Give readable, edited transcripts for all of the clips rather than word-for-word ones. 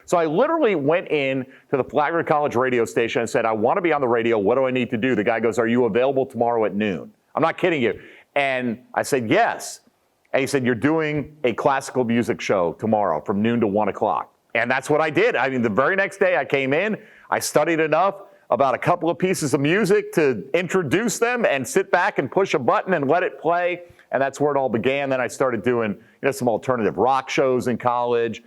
So I literally went in to the Flagler College radio station and said, I want to be on the radio. What do I need to do? The guy goes, are you available tomorrow at noon? I'm not kidding you. And I said, yes. And he said, you're doing a classical music show tomorrow from noon to 1 o'clock. And that's what I did. I mean, the very next day I came in, I studied enough about a couple of pieces of music to introduce them and sit back and push a button and let it play. And that's where it all began. Then I started doing some alternative rock shows in college.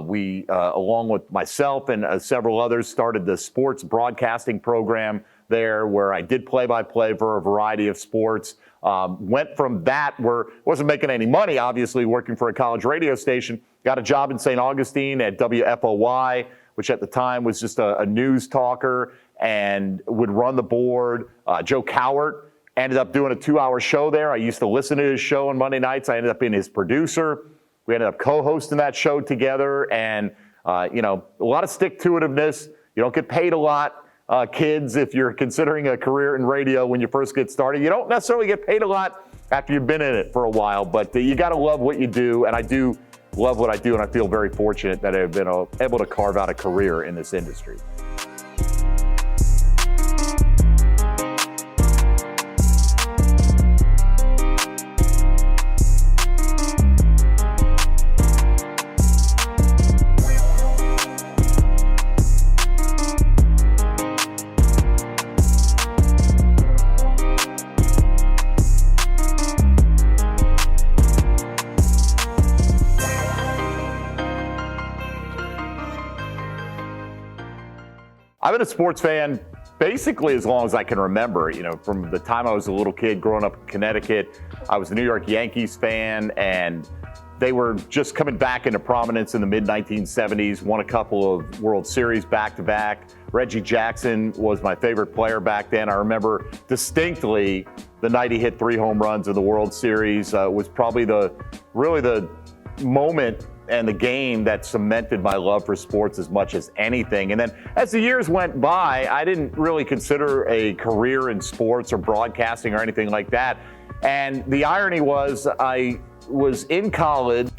We, along with myself and several others, started the sports broadcasting program there where I did play-by-play for a variety of sports. Went from that where wasn't making any money, obviously, working for a college radio station. Got a job in St. Augustine at WFOY, which at the time was just a news talker and would run the board. Joe Cowart ended up doing a 2-hour show there. I used to listen to his show on Monday nights. I ended up being his producer. We ended up co-hosting that show together. And, a lot of stick-to-itiveness. You don't get paid a lot. Kids, if you're considering a career in radio when you first get started, you don't necessarily get paid a lot after you've been in it for a while, but you got to love what you do, and I do love what I do, and I feel very fortunate that I've been able to carve out a career in this industry. I've been a sports fan basically as long as I can remember. From the time I was a little kid growing up in Connecticut, I was a New York Yankees fan, and they were just coming back into prominence in the mid-1970s, won a couple of World Series back-to-back. Reggie Jackson was my favorite player back then. I remember distinctly the night he hit 3 home runs in the World Series. Was probably the moment and the game that cemented my love for sports as much as anything. And then as the years went by, I didn't really consider a career in sports or broadcasting or anything like that. And the irony was I was in college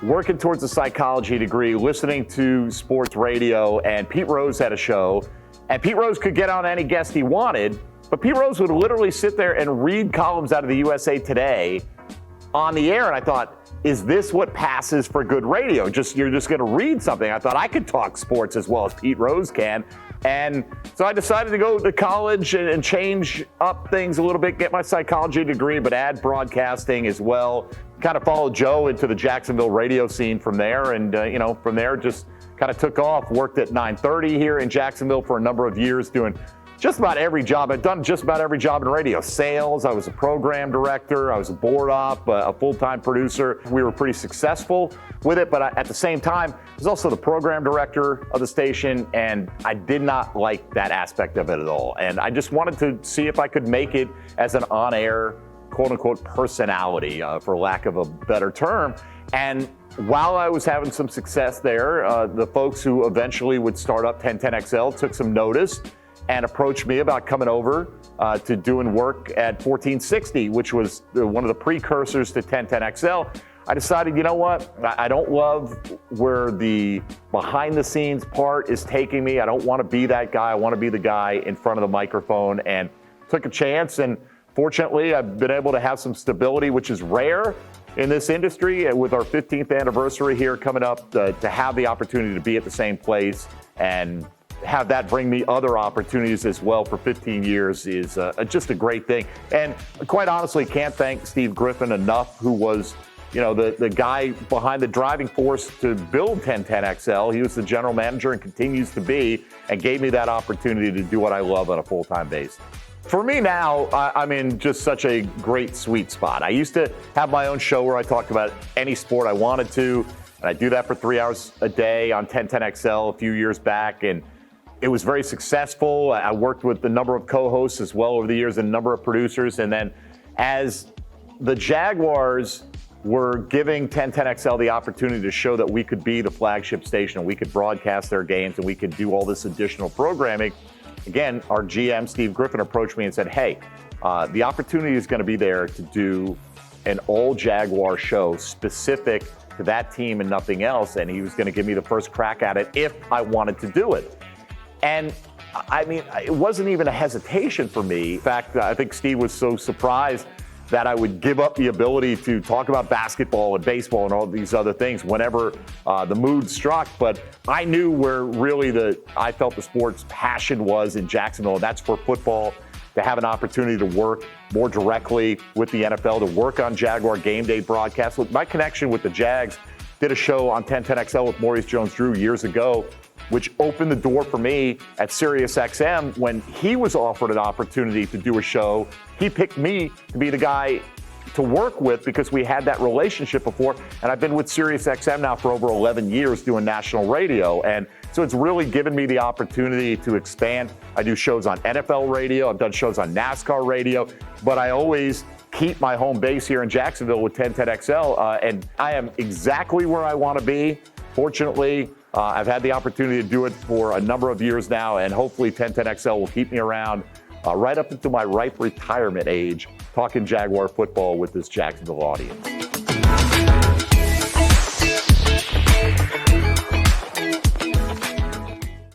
working towards a psychology degree, listening to sports radio, and Pete Rose had a show. And Pete Rose could get on any guest he wanted, but Pete Rose would literally sit there and read columns out of the USA Today on the air. And I thought, is this what passes for good radio? You're just going to read something. I thought I could talk sports as well as Pete Rose can. And so I decided to go to college and change up things a little bit, get my psychology degree, but add broadcasting as well. Kind of followed Joe into the Jacksonville radio scene from there. And, from there just kind of took off. Worked at 930 here in Jacksonville for a number of years doing just about every job. I've done just about every job in radio. Sales, I was a program director, I was a board op, a full-time producer. We were pretty successful with it, but at the same time, I was also the program director of the station, and I did not like that aspect of it at all. And I just wanted to see if I could make it as an on-air, quote-unquote, personality, for lack of a better term. And while I was having some success there, the folks who eventually would start up 1010XL took some notice and approached me about coming over to doing work at 1460, which was one of the precursors to 1010XL. I decided, you know what? I don't love where the behind-the-scenes part is taking me. I don't want to be that guy. I want to be the guy in front of the microphone, and took a chance. And fortunately, I've been able to have some stability, which is rare in this industry. And with our 15th anniversary here coming up, to have the opportunity to be at the same place and have that bring me other opportunities as well for 15 years is just a great thing. And quite honestly, can't thank Steve Griffin enough, who was, the guy behind the driving force to build 1010XL. He was the general manager and continues to be, and gave me that opportunity to do what I love on a full-time basis. For me now, I'm in just such a great sweet spot. I used to have my own show where I talked about any sport I wanted to, and I do that for 3 hours a day on 1010XL a few years back, and it was very successful. I worked with a number of co-hosts as well over the years and a number of producers. And then as the Jaguars were giving 1010XL the opportunity to show that we could be the flagship station and we could broadcast their games and we could do all this additional programming, again, our GM, Steve Griffin, approached me and said, hey, the opportunity is going to be there to do an all-Jaguar show specific to that team and nothing else, and he was going to give me the first crack at it if I wanted to do it. And I mean, it wasn't even a hesitation for me. In fact, I think Steve was so surprised that I would give up the ability to talk about basketball and baseball and all these other things whenever the mood struck. But I knew where really I felt the sports passion was in Jacksonville, and that's for football. To have an opportunity to work more directly with the NFL, to work on Jaguar game day broadcasts. Look, my connection with the Jags, did a show on 1010XL with Maurice Jones-Drew years ago, which opened the door for me at SiriusXM when he was offered an opportunity to do a show. He picked me to be the guy to work with because we had that relationship before. And I've been with SiriusXM now for over 11 years doing national radio. And so it's really given me the opportunity to expand. I do shows on NFL radio. I've done shows on NASCAR radio, but I always keep my home base here in Jacksonville with 1010XL. And I am exactly where I want to be. Fortunately, I've had the opportunity to do it for a number of years now, and hopefully 1010XL will keep me around right up until my ripe retirement age, talking Jaguar football with this Jacksonville audience.